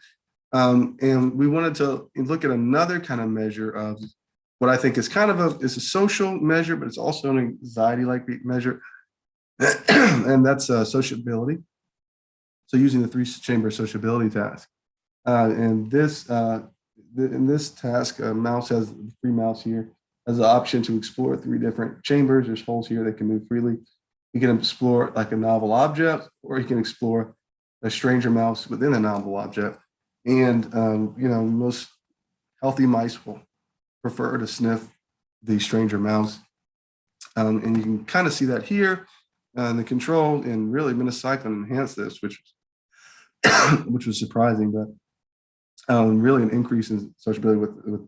Speaker 2: and we wanted to look at another kind of measure of what I think is kind of a social measure, but it's also an anxiety-like measure, and that's sociability. So using the 3-chamber sociability task. In this task, a mouse has, the free mouse here, has the option to explore 3 different chambers. There's holes here that can move freely. You can explore like a novel object, or you can explore a stranger mouse within a novel object. And most healthy mice will prefer to sniff the stranger mouse. And you can kind of see that here. The control and really minocycline enhanced this, which was surprising, but really an increase in sociability with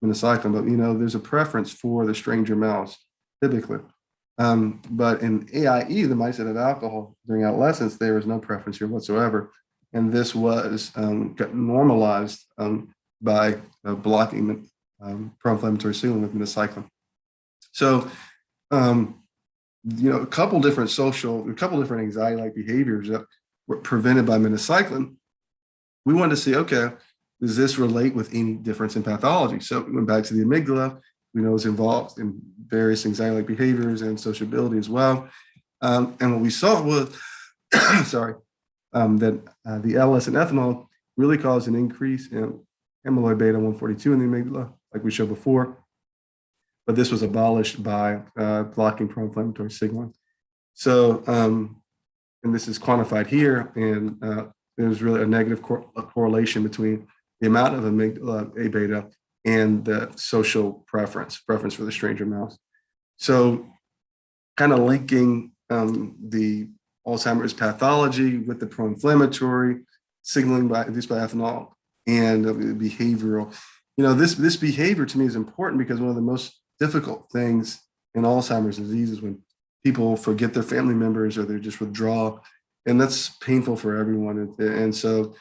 Speaker 2: minocycline. But there's a preference for the stranger mouse typically. But in AIE, the mice that had alcohol during adolescence, there was no preference here whatsoever, and this was got normalized by blocking pro-inflammatory signaling with minocycline. So. A couple different anxiety-like behaviors that were prevented by minocycline. We wanted to see, okay, does this relate with any difference in pathology? So we went back to the amygdala. We know it's involved in various anxiety-like behaviors and sociability as well. And what we saw was, that the adolescent ethanol really caused an increase in amyloid beta 142 in the amygdala, like we showed before. But this was abolished by blocking pro-inflammatory signaling. So, and this is quantified here, and there's really a negative correlation between the amount of amygdala A beta and the social preference for the stranger mouse. So, kind of linking the Alzheimer's pathology with the pro-inflammatory signaling induced by ethanol and behavioral. This behavior to me is important because one of the most difficult things in Alzheimer's disease is when people forget their family members or they just withdraw, and that's painful for everyone. And so,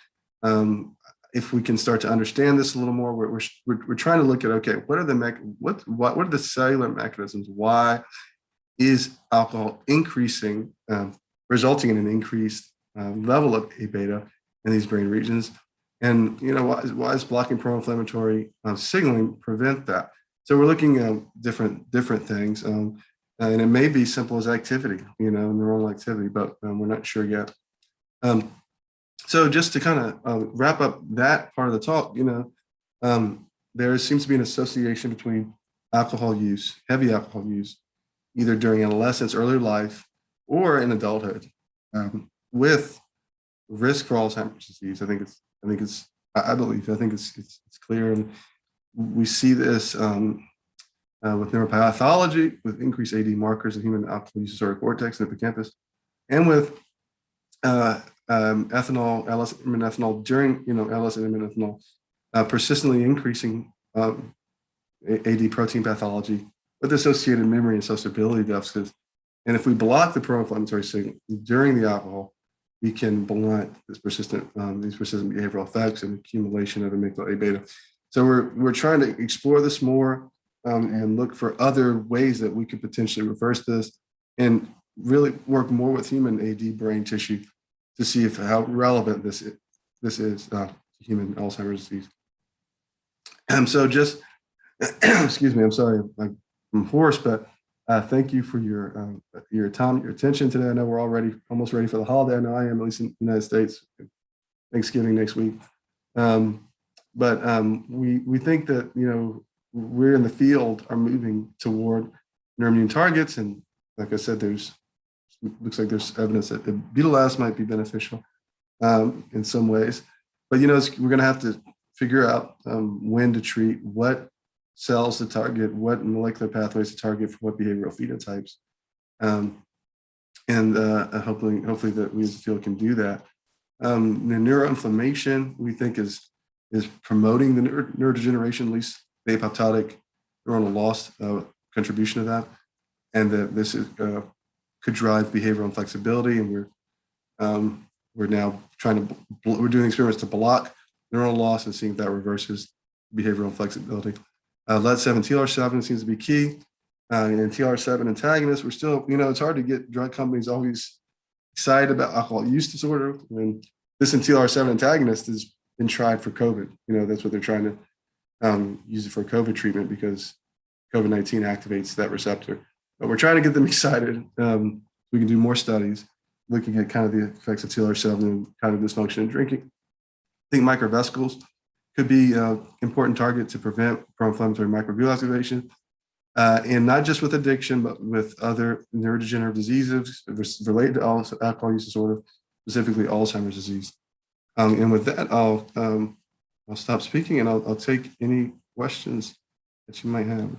Speaker 2: if we can start to understand this a little more, we're trying to look at, okay, what are the cellular mechanisms? Why is alcohol increasing, resulting in an increased level of A beta in these brain regions? And why is blocking pro-inflammatory signaling prevent that? So we're looking at different things, and it may be simple as activity, neuronal activity, but we're not sure yet. So just to kind of wrap up that part of the talk, there seems to be an association between alcohol use, heavy alcohol use, either during adolescence, early life, or in adulthood, with risk for Alzheimer's disease. I think it's clear. And we see this with neuropathology, with increased AD markers in human alcohol use disorder cortex and hippocampus, and with ethanol during adolescent ethanol, persistently increasing AD protein pathology with associated memory and sociability deficits. And if we block the pro-inflammatory signal during the alcohol, we can blunt these persistent behavioral effects and accumulation of amygdala A beta. So we're trying to explore this more and look for other ways that we could potentially reverse this and really work more with human AD brain tissue to see how relevant this is to human Alzheimer's disease. So just, excuse me, I'm sorry, I'm hoarse, but thank you for your time, your attention today. I know we're almost ready for the holiday. I know I am, at least in the United States, Thanksgiving next week. But we think that, we're in the field are moving toward neuroimmune targets. And like I said, looks like there's evidence that the beta might be beneficial in some ways. But, we're going to have to figure out when to treat, what cells to target, what molecular pathways to target for what behavioral phenotypes. Hopefully that we as a field can do that. The neuroinflammation we think is promoting the neurodegeneration, at least the apoptotic neuronal loss contribution to that, and that this is, could drive behavioral inflexibility. And we're now we're doing experiments to block neuronal loss and seeing if that reverses behavioral inflexibility. Lead-7 TLR7 seems to be key. And TLR7 antagonists, we're still, it's hard to get drug companies always excited about alcohol use disorder when this and TLR7 antagonist has been tried for COVID. That's what they're trying to use it for COVID treatment because COVID-19 activates that receptor. But we're trying to get them excited. We can do more studies looking at kind of the effects of TLR7 and kind of dysfunction in drinking. I think microvesicles could be an important target to prevent proinflammatory microglial activation. And not just with addiction, but with other neurodegenerative diseases related to alcohol use disorder, specifically Alzheimer's disease. And with that, I'll stop speaking and I'll take any questions that you might have.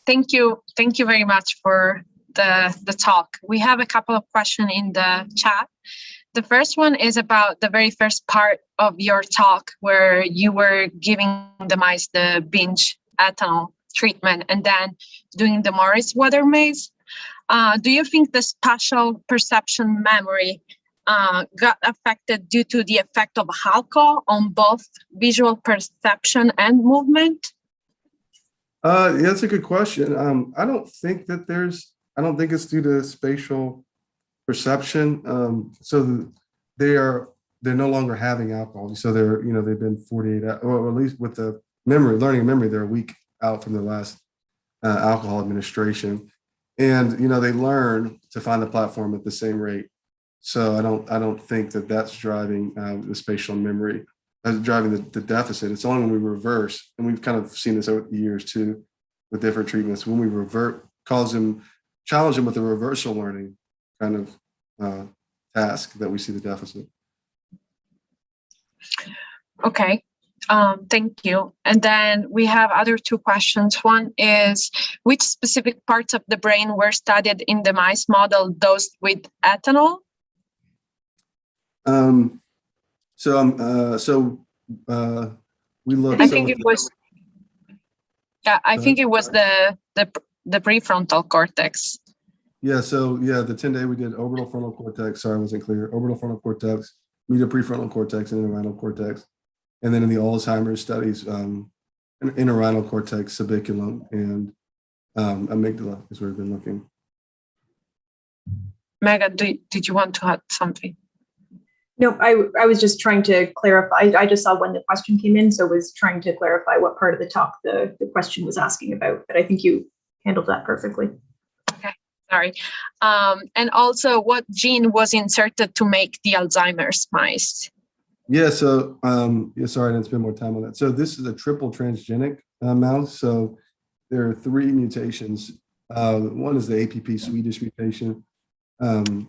Speaker 1: Thank you very much for the talk. We have a couple of questions in the chat. The first one is about the very first part of your talk where you were giving the mice the binge ethanol treatment and then doing the Morris-Weather maze. Do you think the spatial perception memory got affected due to the effect of alcohol on both visual perception and movement?
Speaker 2: Yeah, that's a good question. I don't think it's due to spatial perception. So they're no longer having alcohol. So they've been 48 hours, or at least with the learning memory, they're a week out from the last alcohol administration. And, they learn to find the platform at the same rate. So I don't think that that's driving the spatial memory, driving the deficit. It's only when we reverse, and we've kind of seen this over the years too, with different treatments, when we challenge them with the reversal learning kind of task that we see the deficit.
Speaker 1: Okay. Thank you. And then we have other two questions. One is, which specific parts of the brain were studied in the mice model dosed with ethanol? We looked. I think it was. Yeah, I think it was the prefrontal cortex.
Speaker 2: Yeah. So the 10-day we did orbital frontal cortex. Sorry, I wasn't clear. Orbital frontal cortex, medial prefrontal cortex, and interrhinal cortex. And then in the Alzheimer's studies, interrhinal cortex, subiculum, and amygdala is where we've been looking.
Speaker 1: Megan, did you want to add something?
Speaker 3: No, I was just trying to clarify. I just saw when the question came in, so was trying to clarify what part of the talk the question was asking about. But I think you handled that perfectly.
Speaker 1: Okay, sorry. And also, what gene was inserted to make the Alzheimer's mice?
Speaker 2: Yeah, so sorry, I didn't spend more time on that. So this is a triple transgenic mouse. So there are 3 mutations. One is the APP Swedish mutation,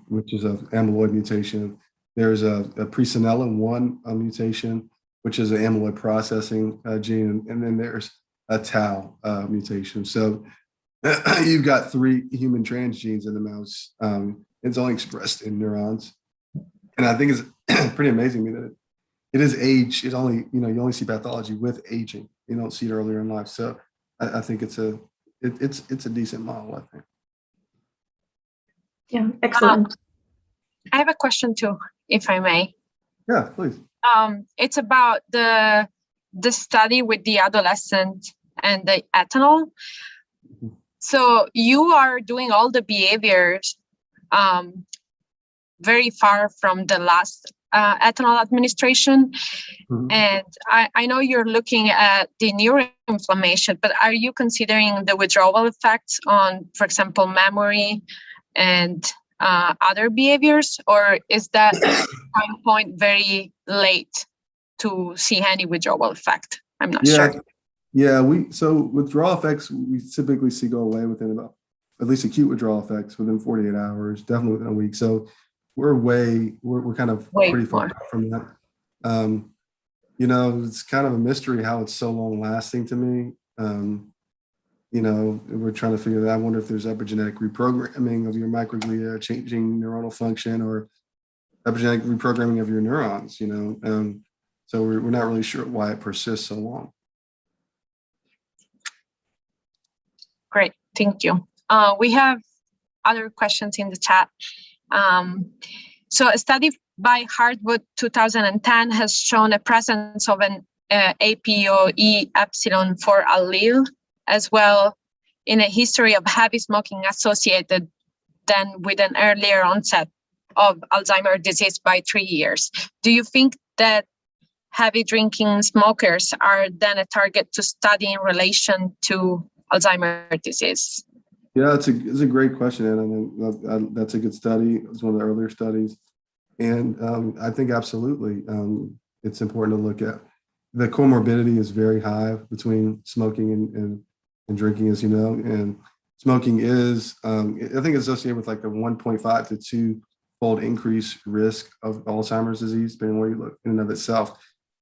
Speaker 2: which is an amyloid mutation. There's a presenilin-1 mutation, which is an amyloid processing gene, and then there's a tau mutation. So you've got 3 human transgenes in the mouse. It's only expressed in neurons, and I think it's pretty amazing to me that it is age. It only, you only see pathology with aging. You don't see it earlier in life. So I think it's a decent model, I think.
Speaker 3: Yeah, excellent.
Speaker 1: I have a question too, if I may.
Speaker 2: Yeah, please.
Speaker 1: It's about the study with the adolescent and the ethanol. So you are doing all the behaviors very far from the last ethanol administration. Mm-hmm. And I know you're looking at the neuroinflammation, but are you considering the withdrawal effects on, for example, memory and other behaviors, or is that time point very late to see any withdrawal effect? I'm not sure.
Speaker 2: Yeah, so withdrawal effects we typically see go away within about, at least acute withdrawal effects within 48 hours, definitely within a week. So we're kind of pretty far from that. You know, it's kind of a mystery how it's so long lasting to me. You know, we're trying to figure that out. I wonder if there's epigenetic reprogramming of your microglia, changing neuronal function, or epigenetic reprogramming of your neurons, you know. So we're not really sure why it persists so long.
Speaker 1: Great, thank you. We have other questions in the chat. So a study by Hardwood 2010 has shown a presence of an APOE epsilon 4 allele, as well in a history of heavy smoking associated then with an earlier onset of Alzheimer's disease by 3 years. Do you think that heavy drinking smokers are then a target to study in relation to Alzheimer's disease?
Speaker 2: Yeah, it's a great question, and I mean that's a good study. It was one of the earlier studies, and I think absolutely it's important to look at. The comorbidity is very high between smoking and drinking, as you know, and smoking is I think it's associated with like a 1.5 to 2-fold increased risk of Alzheimer's disease, depending on where you look in and of itself.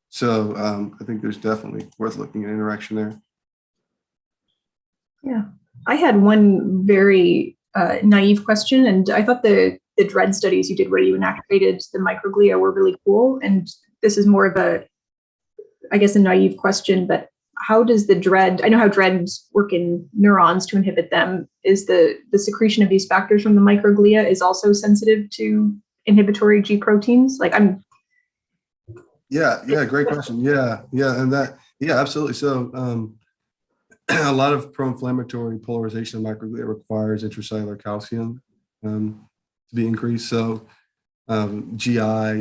Speaker 2: So I think there's definitely worth looking at interaction there.
Speaker 3: Yeah, I had one very naive question, and I thought the GiDREADD studies you did where you inactivated the microglia were really cool. And this is more of a, I guess, a naive question, but how does the GiDREADD, I know how GiDREADDs work in neurons to inhibit them, is the secretion of these factors from the microglia is also sensitive to inhibitory G proteins? Like
Speaker 2: Yeah, great question. Yeah, and that, yeah, absolutely. So a lot of pro-inflammatory polarization of microglia requires intracellular calcium to be increased. So GI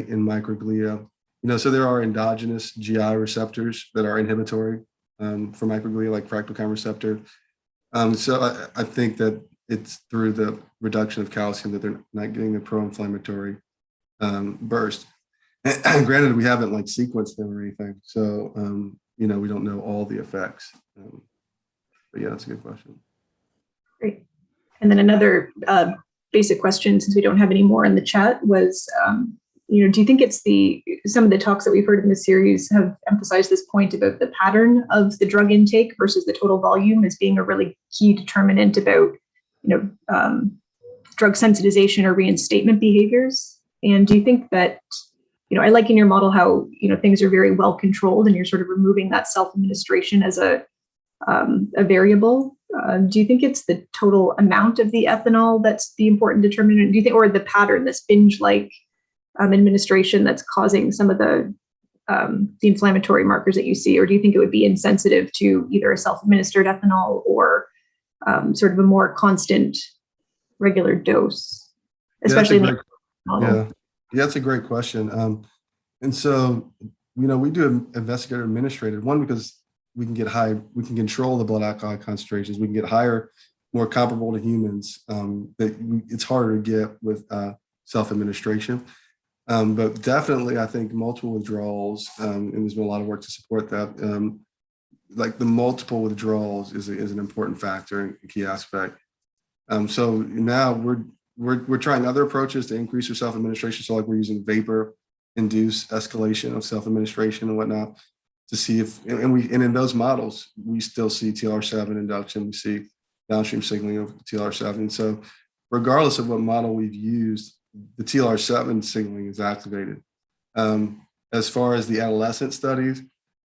Speaker 2: in microglia, you know, so there are endogenous GI receptors that are inhibitory for microglia, like fractalkine receptor. So I think that it's through the reduction of calcium that they're not getting the pro-inflammatory burst. And granted, we haven't like sequenced them or anything, so you know, we don't know all the effects. But yeah, that's a good question.
Speaker 3: Great. And then another basic question, since we don't have any more in the chat, was, you know, do you think it's some of the talks that we've heard in this series have emphasized this point about the pattern of the drug intake versus the total volume as being a really key determinant about, you know, drug sensitization or reinstatement behaviors? And do you think that, you know, I like in your model how, you know, things are very well controlled and you're sort of removing that self-administration as a variable. Do you think it's the total amount of the ethanol that's the important determinant? Do you think, or the pattern, this binge-like administration that's causing some of the inflammatory markers that you see? Or do you think it would be insensitive to either a self-administered ethanol or sort of a more constant, regular dose, especially in the model?
Speaker 2: Yeah, that's a great question. And so, you know, we do investigator administrated, one, because we can get high, we can control the blood alcohol concentrations, we can get higher, more comparable to humans, that it's harder to get with self-administration. But definitely, I think multiple withdrawals, and there's been a lot of work to support that, like the multiple withdrawals is an important factor and a key aspect. So now we're trying other approaches to increase your self-administration. So like we're using vapor-induced escalation of self-administration and whatnot to see if, and in those models, we still see TLR7 induction, we see downstream signaling of TLR7. So regardless of what model we've used, the TLR7 signaling is activated. As far as the adolescent studies,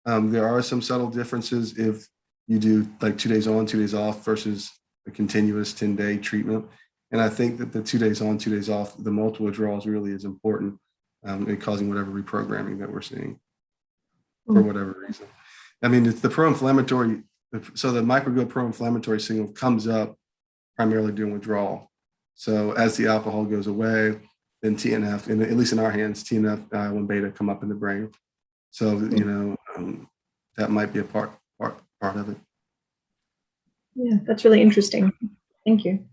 Speaker 2: there are some subtle differences if you do like 2 days on, 2 days off versus a continuous 10-day treatment. And I think that the 2 days on, 2 days off, the multiple withdrawals really is important in causing whatever reprogramming that we're seeing for whatever reason. I mean, it's the pro-inflammatory, so the microglial pro-inflammatory signal comes up primarily during withdrawal. So as the alcohol goes away, then TNF, and at least in our hands, TNF, IL-1 beta come up in the brain. So, you know, that might be a part of it.
Speaker 3: Yeah, that's really interesting. Thank you.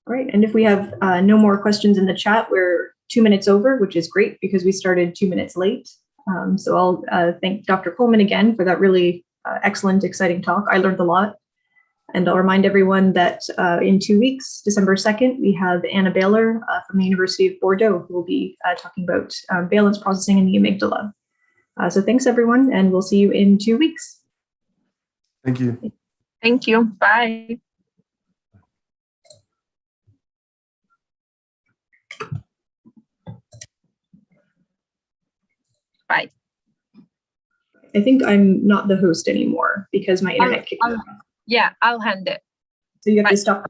Speaker 3: All right, and if we have no more questions in the chat, we're 2 minutes over, which is great because we started 2 minutes late. So I'll thank Dr. Coleman again for that really excellent, exciting talk. I learned a lot. And I'll remind everyone that in 2 weeks, December 2nd, we have Anna Baylor from the University of Bordeaux, who will be talking about valence processing in the amygdala. So thanks, everyone, and we'll see you in 2 weeks.
Speaker 2: Thank you.
Speaker 1: Thank you. Bye. Bye.
Speaker 3: I think I'm not the host anymore because my internet kicked me off.
Speaker 1: Yeah, I'll hand it.
Speaker 3: So you have
Speaker 1: Bye.
Speaker 3: to stop